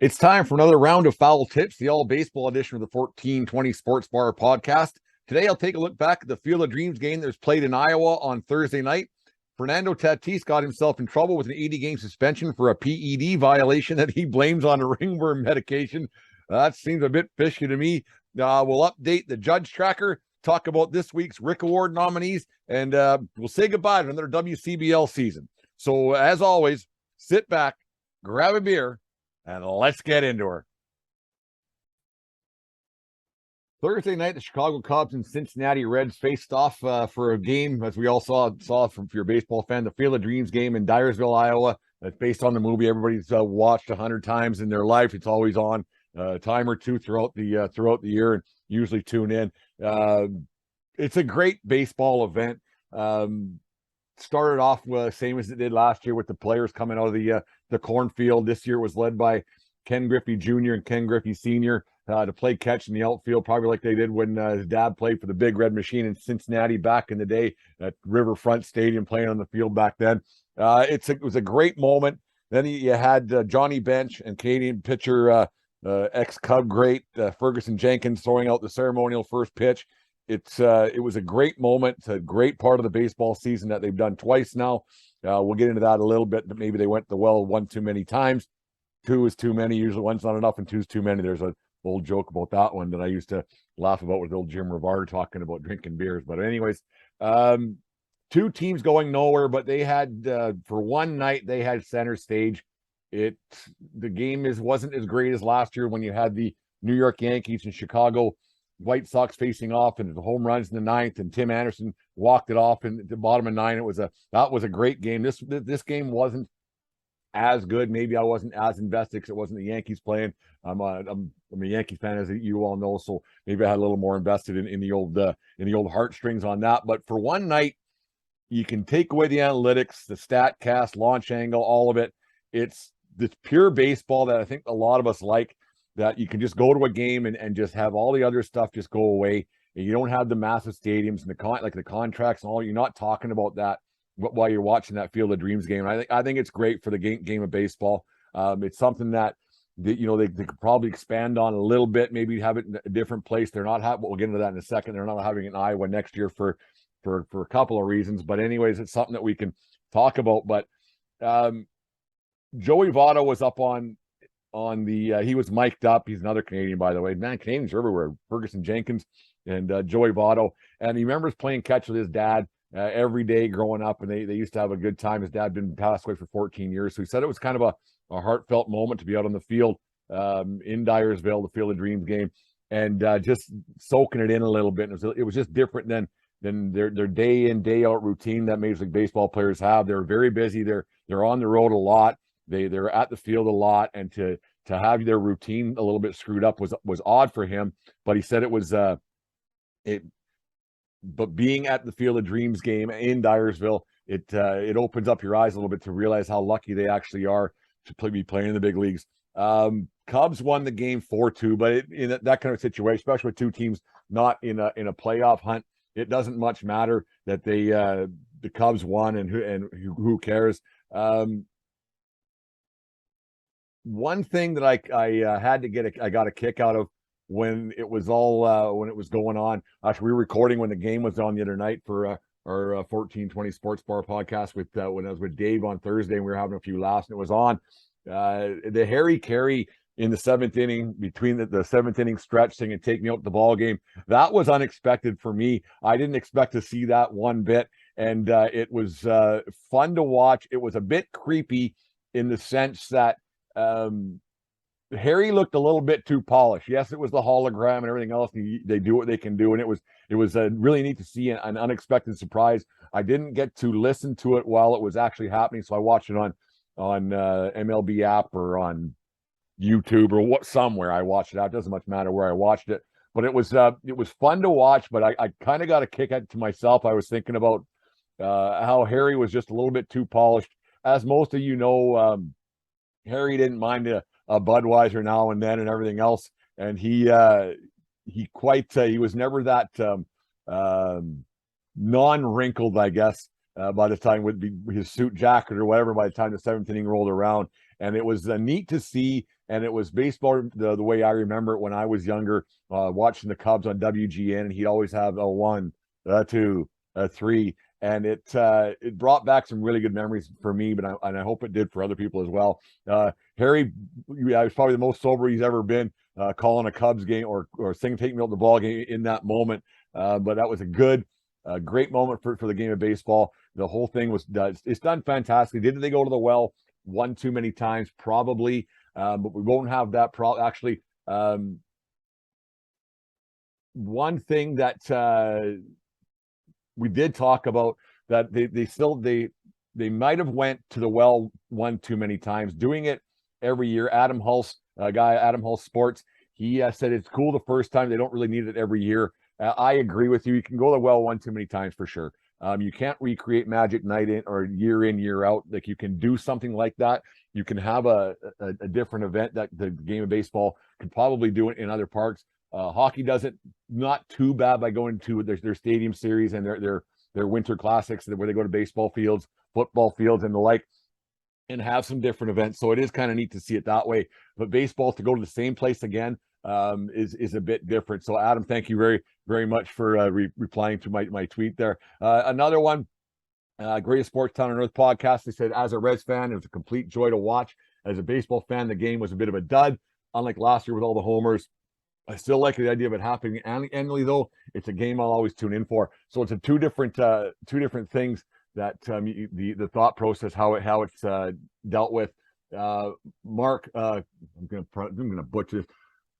It's time for another round of Foul Tips, the all baseball edition of the 1420 Sports Bar podcast. Today, I'll take a look back at the Field of Dreams game that was played in Iowa on Thursday night. Fernando Tatis got himself in trouble with an 80-game suspension for a PED violation that he blames on a ringworm medication. That seems a bit fishy to me. We'll update the judge tracker, talk about this week's Rick Award nominees, and we'll say goodbye to another WCBL season. So, as always, sit back, grab a beer, and let's get into her. Thursday night, the Chicago Cubs and Cincinnati Reds faced off for a game, as we all saw from if you're a baseball fan, the Field of Dreams game in Dyersville, Iowa. That's based on the movie everybody's watched 100 times in their life. It's always on a time or two throughout the year, and usually tune in. It's a great baseball event. Started off same as it did last year with the players coming out of the cornfield. This year was led by Ken Griffey Jr. and Ken Griffey Sr. To play catch in the outfield, probably like they did when his dad played for the Big Red Machine in Cincinnati back in the day at Riverfront Stadium, playing on the field back then. It was a great moment. Then you had Johnny Bench and Canadian pitcher, ex-Cub great Ferguson Jenkins throwing out the ceremonial first pitch. It was a great moment. It's a great part of the baseball season that they've done twice now. We'll get into that a little bit, but maybe they went the well one too many times. Two is too many. Usually one's not enough and two's too many. There's an old joke about that one that I used to laugh about with old Jim Rivard talking about drinking beers. But anyways, two teams going nowhere, but they had, for one night, they had center stage. The game wasn't as great as last year when you had the New York Yankees and Chicago White Sox facing off, and the home runs in the ninth, and Tim Anderson walked it off in the bottom of nine. That was a great game. This game wasn't as good. Maybe I wasn't as invested because it wasn't the Yankees playing. I'm a Yankee fan, as you all know, so maybe I had a little more invested in the old heartstrings on that. But for one night, you can take away the analytics, the stat cast, launch angle, all of it. It's this pure baseball that I think a lot of us like, that you can just go to a game and just have all the other stuff just go away. And you don't have the massive stadiums and the contracts and all. You're not talking about that while you're watching that Field of Dreams game. And I think it's great for the game of baseball. It's something that they could probably expand on a little bit, maybe have it in a different place. They're not having, we'll get into that in a second. They're not having it in Iowa next year for a couple of reasons. But anyways, it's something that we can talk about. But Joey Votto was up on he was mic'd up. He's another Canadian, by the way. Man, Canadians are everywhere. Ferguson Jenkins and Joey Votto. And he remembers playing catch with his dad every day growing up, and they used to have a good time. His dad had been passed away for 14 years. So he said it was kind of a heartfelt moment to be out on the field in Dyersville, the Field of Dreams game, and just soaking it in a little bit. And it was just different than their day in, day out routine that Major League Baseball players have. They're very busy. They're on the road a lot. They're at the field a lot, and to have their routine a little bit screwed up was odd for him. But he said it was but being at the Field of Dreams game in Dyersville, it opens up your eyes a little bit to realize how lucky they actually are to be playing in the big leagues. Cubs won the game 4-2, but in that kind of situation, especially with two teams not in a playoff hunt, it doesn't much matter that the Cubs won, and who cares. One thing that I had to I got a kick out of when it was going on. Actually, we were recording when the game was on the other night for our 1420 Sports Bar podcast when I was with Dave on Thursday, and we were having a few laughs, and it was on the Harry Carey in the seventh inning, between the seventh inning stretch, singing "Take Me Out the Ball Game." That was unexpected for me. I didn't expect to see that one bit, and it was fun to watch. It was a bit creepy in the sense that Harry looked a little bit too polished. Yes, it was the hologram and everything else. They do what they can do, and it was really neat to see an unexpected surprise. I didn't get to listen to it while it was actually happening, so I watched it on MLB app or on YouTube or somewhere. I watched it out. It doesn't much matter where I watched it, but it was fun to watch. But I kind of got a kick out to myself. I was thinking about how Harry was just a little bit too polished. As most of you know, Harry didn't mind a Budweiser now and then and everything else, and he was never that non-wrinkled, I guess, by the time would be his suit jacket or whatever by the time the seventh inning rolled around. and it was neat to see. And it was baseball the way I remember it when I was younger, watching the Cubs on WGN, and he'd always have a 1, a 2, a 3, and it brought back some really good memories for me, but I hope it did for other people as well. Harry, was probably the most sober he's ever been, calling a Cubs game or saying take me out the ball game in that moment. But that was a great moment for the game of baseball. The whole thing was it's done fantastically. Did they go to the well one too many times? Probably. But we won't have that problem. Actually, one thing that we did talk about, that they might have went to the well one too many times, doing it every year. Adam Hulse, Adam Hulse Sports, he said it's cool the first time. They don't really need it every year. I agree with you. You can go to the well one too many times for sure. You can't recreate Magic Night in, year out. Like, you can do something like that. You can have a different event that the game of baseball could probably do it in other parks. Hockey does it not too bad by going to their stadium series and their winter classics where they go to baseball fields, football fields, and the like, and have some different events. So it is kind of neat to see it that way. But baseball, to go to the same place again, is a bit different. So Adam, thank you very, very much for replying to my tweet there. Another one, Greatest Sports Town on Earth podcast. They said, as a Reds fan, it was a complete joy to watch. As a baseball fan, the game was a bit of a dud. Unlike last year with all the homers, I still like the idea of it happening annually, though. It's a game I'll always tune in for. So it's two different things that the thought process, how it's dealt with. Mark, I'm gonna butcher this.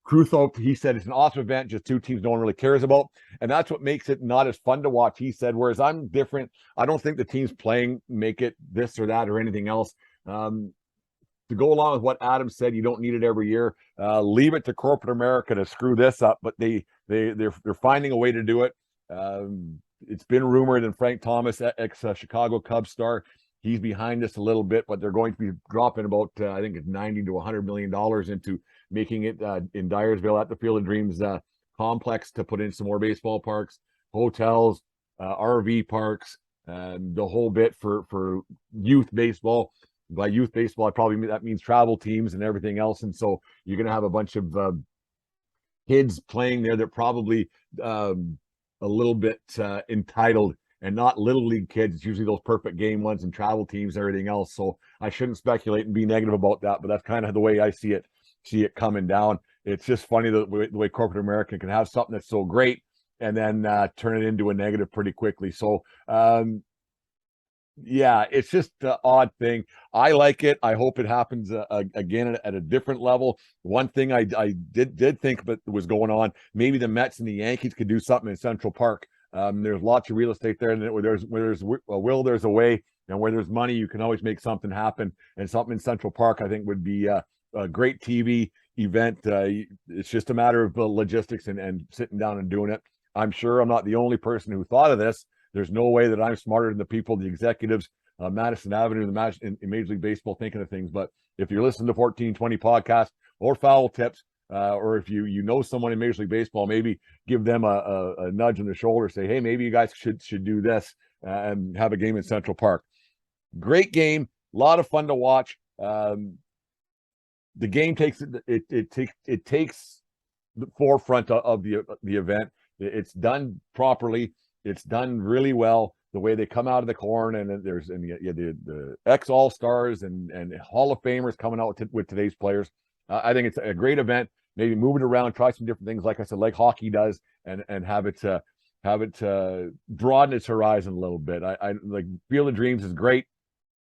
Cruthop, he said it's an awesome event, just two teams no one really cares about, and that's what makes it not as fun to watch. He said, whereas I'm different. I don't think the teams playing make it this or that or anything else. To go along with what Adam said, you don't need it every year. Leave it to corporate America to screw this up, but they're finding a way to do it. It's been rumored, and Frank Thomas, ex Chicago Cubs star, he's behind this a little bit, but they're going to be dropping about I think it's $90 to $100 million into making it in Dyersville at the Field of Dreams complex, to put in some more baseball parks, hotels, RV parks, the whole bit for youth baseball. By youth baseball, that means travel teams and everything else. And so you're going to have a bunch of kids playing there that probably a little bit entitled, and not little league kids. It's usually those perfect game ones and travel teams and everything else. So I shouldn't speculate and be negative about that, but that's kind of the way I see it coming down. It's just funny the way corporate America can have something that's so great and then turn it into a negative pretty quickly. So yeah, it's just an odd thing. I like it. I hope it happens again at a different level. One thing I did think that was going on, maybe the Mets and the Yankees could do something in Central Park. There's lots of real estate there, and where there's a will, there's a way, and where there's money, you can always make something happen. And something in Central Park, I think, would be a great TV event. It's just a matter of logistics and sitting down and doing it. I'm sure I'm not the only person who thought of this. There's no way that I'm smarter than the people, the executives, Madison Avenue, in Major League Baseball, thinking of things. But if you're listening to 1420 podcast or Foul Tips, or if you know someone in Major League Baseball, maybe give them a nudge on the shoulder, say, hey, maybe you guys should do this and have a game in Central Park. Great game, a lot of fun to watch. The game takes the forefront of the event. It's done properly. It's done really well. The way they come out of the corn, and there's the ex All-Stars and Hall of Famers coming out with today's players. I think it's a great event. Maybe move it around, try some different things, like I said, like hockey does, and have it broaden its horizon a little bit. I like Field of Dreams is great.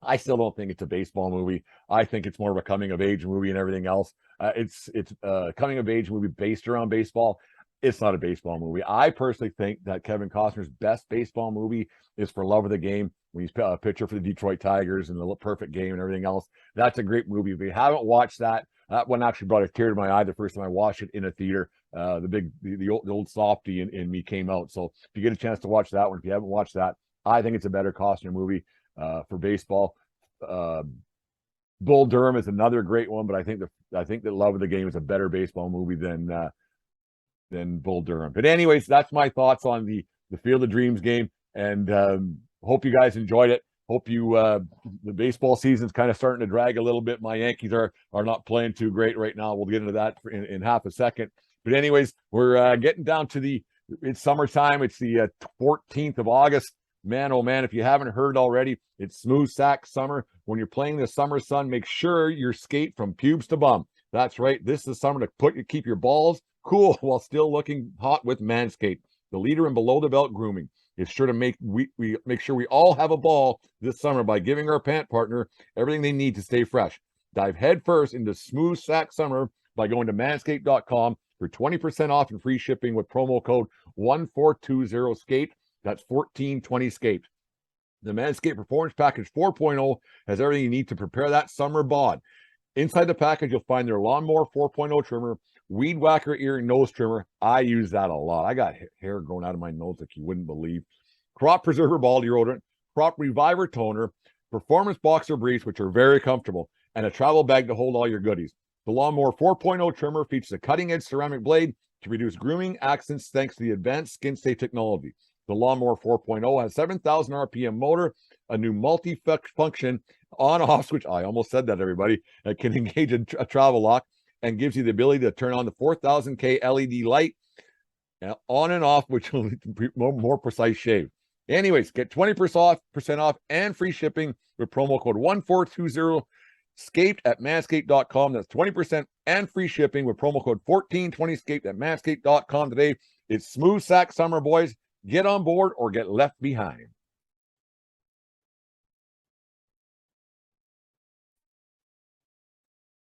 I still don't think it's a baseball movie. I think it's more of a coming of age movie and everything else. It's a coming of age movie based around baseball. It's not a baseball movie. I personally think that Kevin Costner's best baseball movie is For Love of the Game, when he's a pitcher for the Detroit Tigers and the perfect game and everything else. That's a great movie. If you haven't watched that, that one actually brought a tear to my eye the first time I watched it in a theater. The old softy in me came out. So if you get a chance to watch that one, if you haven't watched that, I think it's a better Costner movie for baseball. Bull Durham is another great one, but I think that Love of the Game is a better baseball movie than Bull Durham. But anyways, that's my thoughts on the Field of Dreams game, and hope you guys enjoyed it. Hope you the baseball season's kind of starting to drag a little bit. My Yankees are not playing too great right now. We'll get into that in half a second. But anyways, we're getting down to it's summertime. It's the 14th of August. Man, oh man, if you haven't heard already, it's smooth sack summer. When you're playing the summer sun, make sure you skate from pubes to bum. That's right. This is the summer to keep your balls cool while still looking hot with Manscaped, the leader in below the belt grooming. It's sure to make make sure we all have a ball this summer by giving our pant partner everything they need to stay fresh. Dive headfirst into smooth sack summer by going to manscaped.com for 20% off and free shipping with promo code 1420SCAPE. That's 1420 SCAPE. The Manscaped Performance Package 4.0 has everything you need to prepare that summer bod. Inside the package, you'll find their Lawnmower 4.0 trimmer, Weed Whacker ear and nose trimmer. I use that a lot. I got hair growing out of my nose like you wouldn't believe. Crop Preserver ball deodorant, Crop Reviver toner, Performance Boxer briefs, which are very comfortable, and a travel bag to hold all your goodies. The Lawnmower 4.0 trimmer features a cutting-edge ceramic blade to reduce grooming accidents thanks to the advanced skin-safe technology. The Lawnmower 4.0 has 7,000 RPM motor, a new multi-function on-off switch. I almost said that, everybody. That can engage a travel lock and gives you the ability to turn on the 4000K LED light on and off, which will more precise shave. Anyways, get 20% off and free shipping with promo code 1420 SCAPED at manscaped.com. That's 20% and free shipping with promo code 1420 SCAPED at manscaped.com today. It's smooth sack summer, boys. Get on board or get left behind.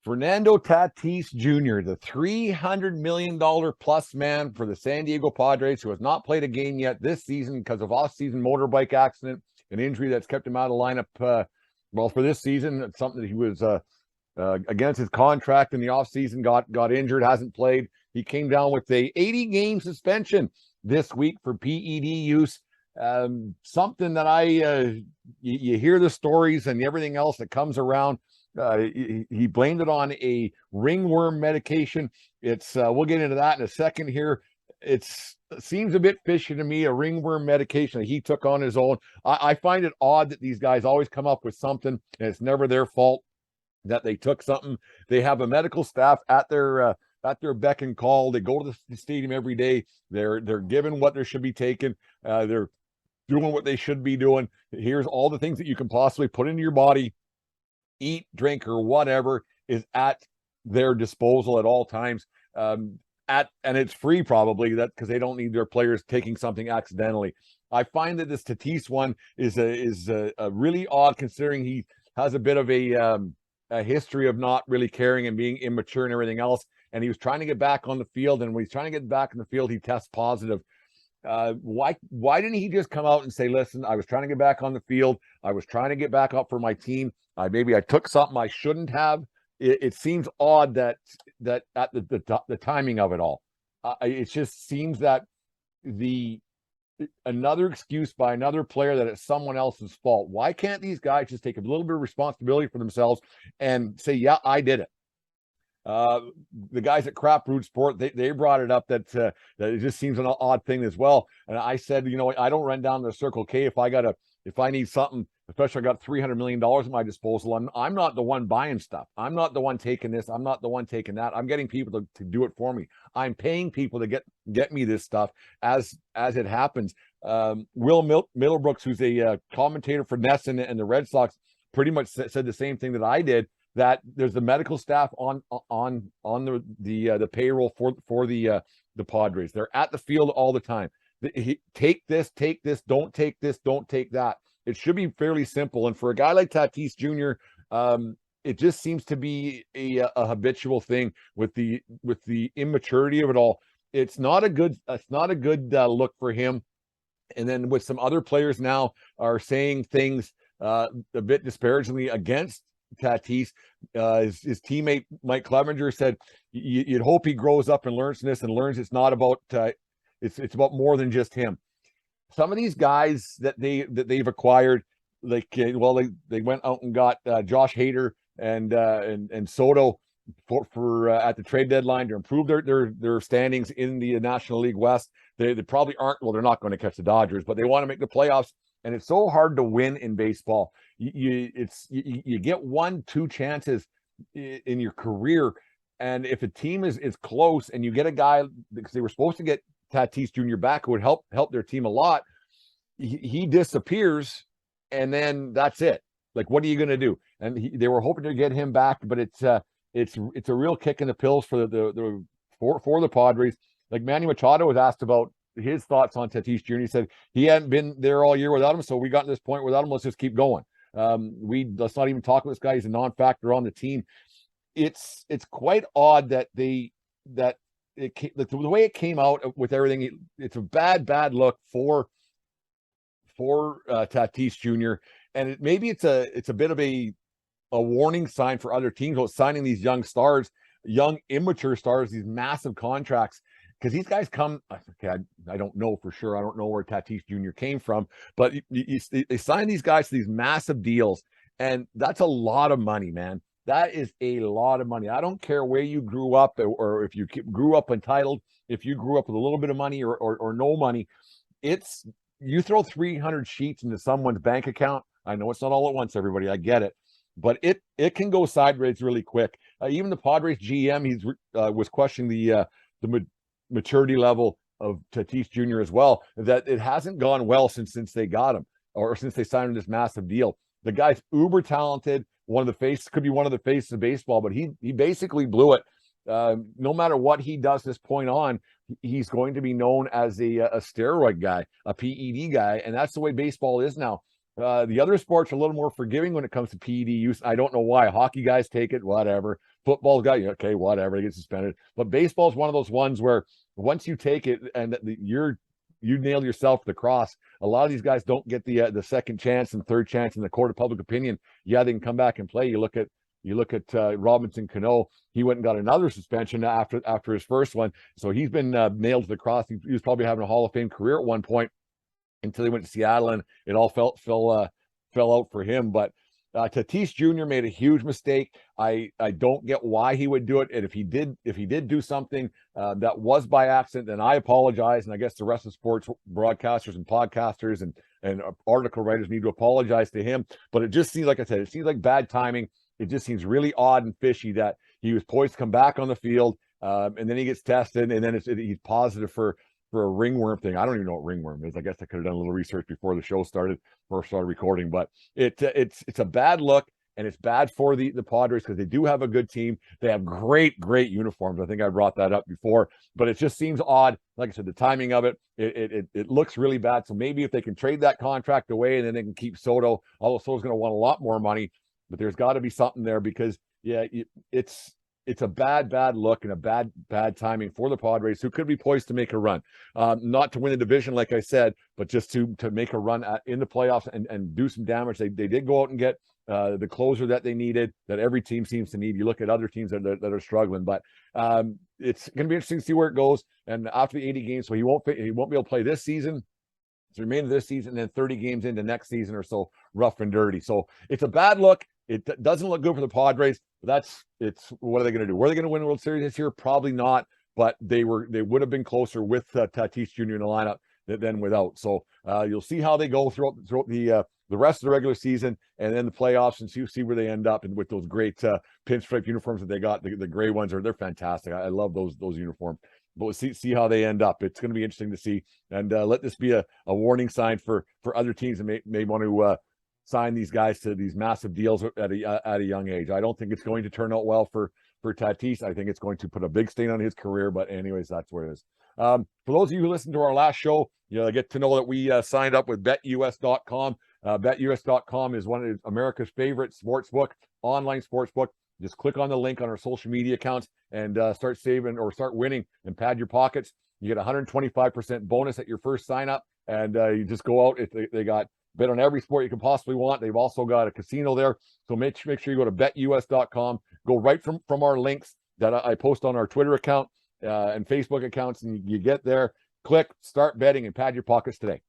Fernando Tatis Jr., the $300 million plus man for the San Diego Padres, who has not played a game yet this season because of off-season motorbike accident, an injury that's kept him out of the lineup. Well, for this season, it's something that he was against his contract in the offseason, got injured, hasn't played. He came down with a 80-game suspension this week for PED use. Something that you hear the stories and everything else that comes around. He blamed it on a ringworm medication. It's we'll get into that in a second here. It seems a bit fishy to me, a ringworm medication that he took on his own. I find it odd that these guys always come up with something and it's never their fault that they took something. They have a medical staff at their beck and call. They go to the stadium every day. They're given what there should be taken. They're doing what they should be doing. Here's all the things that you can possibly put into your body, eat, drink, or whatever is at their disposal at all times. And it's free probably, that because they don't need their players taking something accidentally. I find that this Tatis one is a really odd, considering he has a bit of a history of not really caring and being immature and everything else. And he was trying to get back on the field, and when he's trying to get back in the field, he tests positive. Why didn't he just come out and say, listen, I was trying to get back on the field. I was trying to get back up for my team. Maybe I took something I shouldn't have. It seems odd that at the timing of it all. It just seems that another excuse by another player that it's someone else's fault. Why can't these guys just take a little bit of responsibility for themselves and say, yeah, I did it? The guys at Crap Root Sport, they brought it up that it just seems an odd thing as well. And I said, I don't run down to the Circle K if I need something, especially I got $300 million at my disposal. I'm not the one buying stuff. I'm not the one taking this. I'm not the one taking that. I'm getting people to do it for me. I'm paying people to get me this stuff as it happens. Will Middlebrooks, who's a commentator for Nesson and the Red Sox, pretty much said the same thing that I did, that there's the medical staff on the payroll for the Padres. They're at the field all the time. Take this, don't take this, don't take that. It should be fairly simple. And for a guy like Tatis Jr., it just seems to be a habitual thing with the immaturity of it all. It's not a good look for him. And then with some other players now are saying things a bit disparagingly against Tatis. His teammate Mike Clevenger said you'd hope he grows up and learns this and learns it's not about it's about more than just him. Some of these guys that they've acquired, like they went out and got Josh Hader and Soto for at the trade deadline to improve their standings in the National League West. They probably aren't. Well, they're not going to catch the Dodgers, but they want to make the playoffs. and it's so hard to win in baseball. You get 1-2 chances in your career, and if a team is close and you get a guy, because they were supposed to get Tatis Jr. back, who would help their team a lot, he disappears, and then that's it. Like, what are you going to do? And they were hoping to get him back, but it's a real kick in the pills for the Padres. Like, Manny Machado was asked about his thoughts on Tatis Jr. He said he hadn't been there all year without him, so we got to this point without him. Let's just keep going. Let's not even talk about this guy. He's a non-factor on the team. It's quite odd that the way it came out with everything. It's a bad look for Tatis Jr. And maybe it's a bit of a warning sign for other teams about signing these young stars, young immature stars, these massive contracts. Because these guys come, okay, I don't know for sure. I don't know where Tatis Jr. came from, but they sign these guys to these massive deals, and that's a lot of money, man. That is a lot of money. I don't care where you grew up, or if you grew up entitled, if you grew up with a little bit of money or no money. You throw 300 sheets into someone's bank account. I know it's not all at once, everybody. I get it, but it can go sideways really quick. Even the Padres GM, was questioning the maturity level of Tatis Jr. as well, that it hasn't gone well since they got him, or since they signed him this massive deal. The guy's uber talented, could be one of the faces of baseball, but he basically blew it. No matter what he does this point on, he's going to be known as a steroid guy, a PED guy, and that's the way baseball is now. The other sports are a little more forgiving when it comes to PED use. I don't know why. Hockey guys take it, whatever. Football's got you, okay, whatever, they get suspended. But baseball is one of those ones where once you take it and you nail yourself to the cross, a lot of these guys don't get the second chance and third chance in the court of public opinion. Yeah, they can come back and play. You look at Robinson Cano. He went and got another suspension after his first one, so he's been nailed to the cross. He was probably having a Hall of Fame career at one point until he went to Seattle, and it all fell out for him. But Tatis Jr. made a huge mistake. I don't get why he would do it, and if he did do something that was by accident, then I apologize, and I guess the rest of sports broadcasters and podcasters and article writers need to apologize to him. But it just seems, like I said, it seems like bad timing. It just seems really odd and fishy that he was poised to come back on the field, and then he gets tested, and then he's positive for a ringworm thing. I don't even know what ringworm is. I guess I could have done a little research before the show started recording, but it's a bad look, and it's bad for the Padres, because they do have a good team. They have great uniforms. I think I brought that up before, but it just seems odd. Like I said, the timing of it looks really bad. So maybe if they can trade that contract away, and then they can keep Soto, although Soto's going to want a lot more money, but there's got to be something there, because it's a bad look and a bad timing for the Padres, who could be poised to make a run, not to win the division, like I said, but just to make a run in the playoffs and do some damage. They did go out and get the closer that they needed, that every team seems to need. You look at other teams that are struggling, but it's going to be interesting to see where it goes. And after the 80 games, so he won't be able to play this season. It's the remainder of this season, and then 30 games into next season or so, rough and dirty. So it's a bad look. It doesn't look good for the Padres. What are they going to do? Were they going to win the World Series this year? Probably not, but they would have been closer with Tatis Jr. in the lineup than without. So you'll see how they go throughout the rest of the regular season, and then the playoffs, and see where they end up. And with those great pinstripe uniforms that they got, the gray ones they're fantastic. I love those uniforms. But we'll see how they end up. It's going to be interesting to see, and let this be a warning sign for other teams that may want to sign these guys to these massive deals at a young age. I don't think it's going to turn out well for Tatis. I think it's going to put a big stain on his career. But anyways, that's where it is. For those of you who listened to our last show, get to know that we signed up with BetUS.com. BetUS.com is one of America's favorite online sports book. Just click on the link on our social media accounts and start saving or start winning and pad your pockets. You get 125% bonus at your first sign up, and you just go out. They got bet on every sport you can possibly want. They've also got a casino there, so make sure you go to BetUS.com. Go right from our links that I post on our Twitter account and Facebook accounts, and you get there. Click, start betting, and pad your pockets today.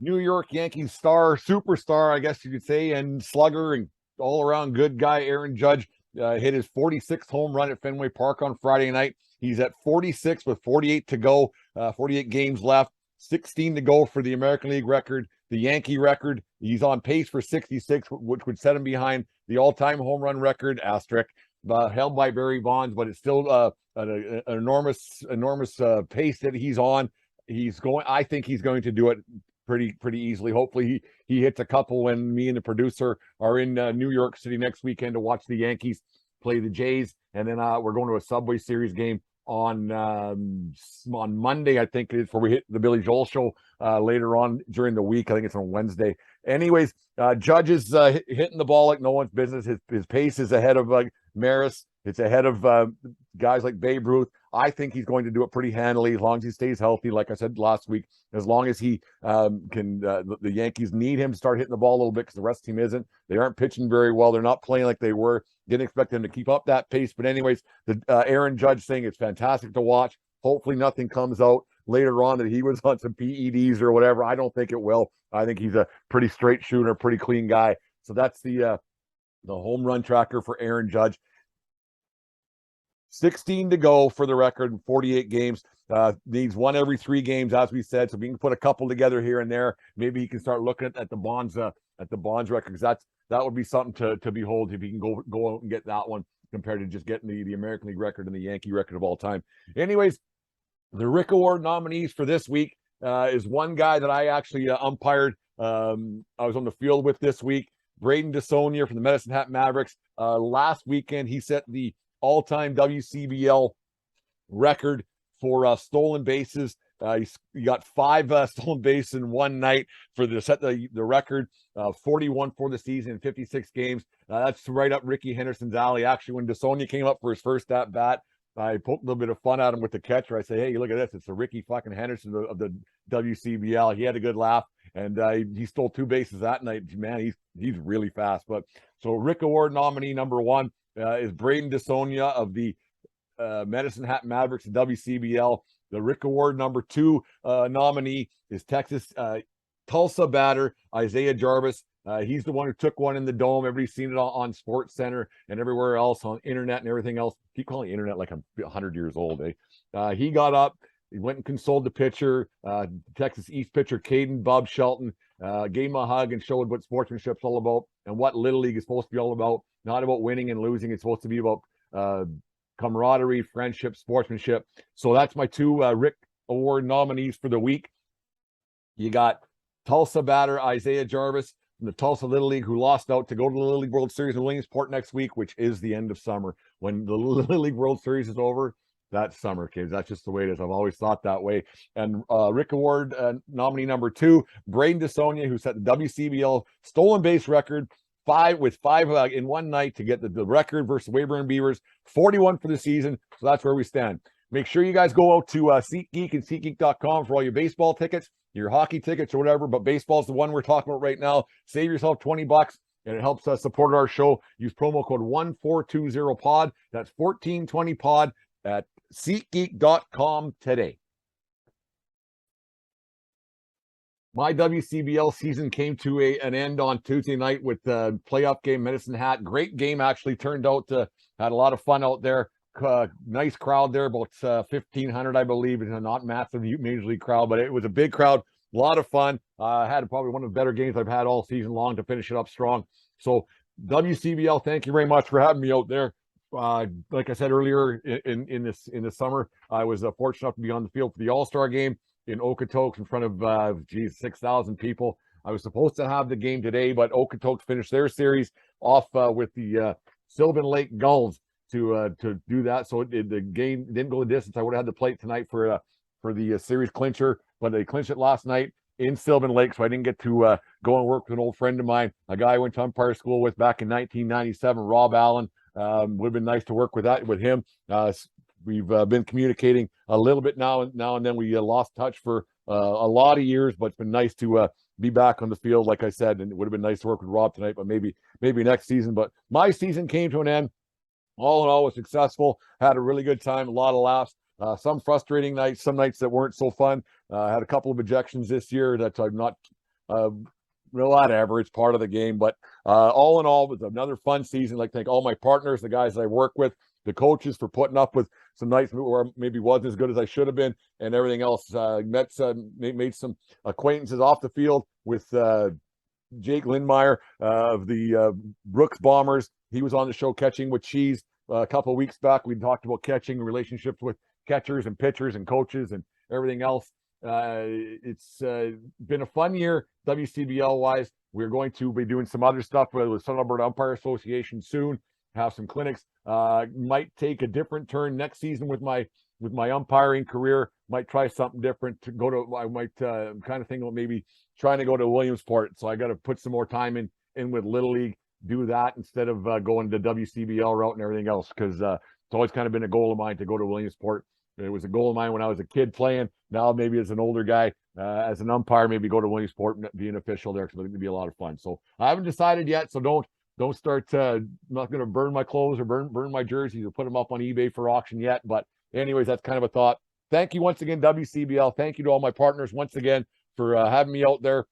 New York Yankees superstar, I guess you could say, and slugger and all-around good guy, Aaron Judge, hit his 46th home run at Fenway Park on Friday night. He's at 46 with 48 to go, 48 games left, 16 to go for the American League record, the Yankee record. He's on pace for 66, which would set him behind the all-time home run record, asterisk, held by Barry Bonds, but it's still an enormous pace that he's on. I think he's going to do it pretty easily. Hopefully he hits a couple when me and the producer are in New York City next weekend to watch the Yankees play the Jays, and then we're going to a Subway Series game on Monday, I think it is, before we hit the Billy Joel show later on during the week. I think it's on Wednesday. Anyways, Judge is hitting the ball like no one's business. His pace is ahead of Maris. It's ahead of guys like Babe Ruth. I think he's going to do it pretty handily as long as he stays healthy. Like I said last week, as long as he can, the Yankees need him to start hitting the ball a little bit because the rest of the team isn't. They aren't pitching very well. They're not playing like they were. Didn't expect them to keep up that pace. But anyways, the Aaron Judge thing is fantastic to watch. Hopefully nothing comes out later on that he was on some PEDs or whatever. I don't think it will. I think he's a pretty straight shooter, pretty clean guy. So that's the home run tracker for Aaron Judge. 16 to go for the record in 48 games. Needs one every 3 games, as we said. So we can put a couple together here and there. Maybe he can start looking at the Bonds record, because that would be something to behold if he can go out and get that one compared to just getting the American League record and the Yankee record of all time. Anyways, the Rick Award nominees for this week is one guy that I actually umpired. I was on the field with this week. Braden DeSonia from the Medicine Hat Mavericks. Last weekend, he set the all-time WCBL record for stolen bases. He got 5 stolen bases in one night for set the record. 41 for the season in 56 games. That's right up Ricky Henderson's alley. Actually, when DeSonia came up for his first at bat, I poked a little bit of fun at him with the catcher. I say, hey, look at this. It's the Ricky fucking Henderson of the WCBL. He had a good laugh, and he stole 2 bases that night. Man, he's really fast. But so Rick Award nominee number 1 is Braden DeSonia of the Medicine Hat Mavericks and WCBL. The Rick Award number 2 nominee is Texas Tulsa batter Isaiah Jarvis. He's the one who took one in the dome. Everybody's seen it on Sports Center and everywhere else on internet and everything else. Keep calling internet like I'm 100 years old. He got up. He went and consoled the pitcher, Texas East pitcher Caden Bob Shelton, gave him a hug and showed what sportsmanship's all about and what Little League is supposed to be all about. Not about winning and losing. It's supposed to be about camaraderie, friendship, sportsmanship. So that's my 2 Rick Award nominees for the week. You got Tulsa batter Isaiah Jarvis from the Tulsa Little League, who lost out to go to the Little League World Series in Williamsport next week, which is the end of summer. When the Little League World Series is over, that's summer, kids. That's just the way it is. I've always thought that way. And Rick Award nominee number 2, Braden DeSonia, who set the WCBL stolen base record 5 in one night to get the record versus Weyburn Beavers, 41 for the season. So that's where we stand. Make sure you guys go out to SeatGeek and SeatGeek.com for all your baseball tickets, your hockey tickets or whatever, but baseball's the one we're talking about right now. Save yourself $20 and it helps us support our show. Use promo code 1420POD. That's 1420POD at SeatGeek.com today. My WCBL season came to an end on Tuesday night with the playoff game, Medicine Hat. Great game, actually. Turned out to had a lot of fun out there. Nice crowd there, about 1,500, I believe. It's a not massive Major League crowd, but it was a big crowd. A lot of fun. Had probably one of the better games I've had all season long to finish it up strong. So WCBL, thank you very much for having me out there. Like I said earlier, in the summer, I was fortunate enough to be on the field for the All-Star game in Okotoks in front of 6,000 people. I was supposed to have the game today, but Okotoks finished their series off with the Sylvan Lake Gulls to do that. So the game didn't go the distance. I would have had to play it tonight for the series clincher, but they clinched it last night in Sylvan Lake, so I didn't get to go and work with an old friend of mine, a guy I went to umpire school with back in 1997, Rob Allen. Would have been nice to work with him. We've been communicating a little bit now and then. We lost touch for a lot of years, but it's been nice to be back on the field, like I said, and it would have been nice to work with Rob tonight, but maybe next season. But my season came to an end. All in all, was successful. Had a really good time, a lot of laughs. Some frustrating nights, some nights that weren't so fun. Had a couple of ejections this year that I'm not whatever, it's part of the game. But all in all, it was another fun season. I'd like to thank all my partners, the guys that I work with, the coaches for putting up with some nights where maybe wasn't as good as I should have been, and everything else. Made some acquaintances off the field with Jake Lindmeyer of the Brooks Bombers. He was on the show Catching with Cheese a couple of weeks back. We talked about catching, relationships with catchers and pitchers and coaches and everything else. It's been a fun year WCBL wise. We're going to be doing some other stuff with Southern Alberta Umpire Association soon. Have some clinics. Might take a different turn next season with my umpiring career. Might try something different to go to. I might kind of thinking about maybe trying to go to Williamsport. So I got to put some more time in with Little League. Do that instead of going to WCBL route and everything else, because it's always kind of been a goal of mine to go to Williamsport. It was a goal of mine when I was a kid playing. Now maybe as an older guy, as an umpire, maybe go to Williamsport and be an official there, because it'll be a lot of fun. So I haven't decided yet. So don't start. I'm not going to burn my clothes or burn my jerseys or put them up on eBay for auction yet. But anyways, that's kind of a thought. Thank you once again, WCBL. Thank you to all my partners once again for having me out there.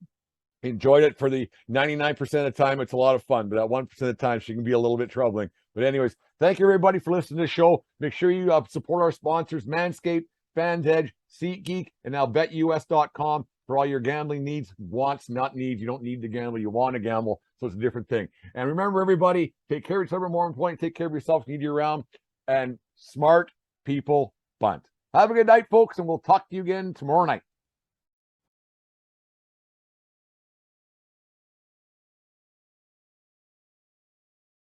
Enjoyed it for the 99% of the time. It's a lot of fun, but at 1% of the time, she can be a little bit troubling. But anyways, thank you everybody for listening to the show. Make sure you support our sponsors, Manscaped, Fans Edge, SeatGeek, and now BetUS.com for all your gambling needs, wants, not needs. You don't need to gamble. You want to gamble. So it's a different thing. And remember, everybody, take care of each other. More important, take care of yourself. Need you around. And smart people bunt. Have a good night, folks, and we'll talk to you again tomorrow night.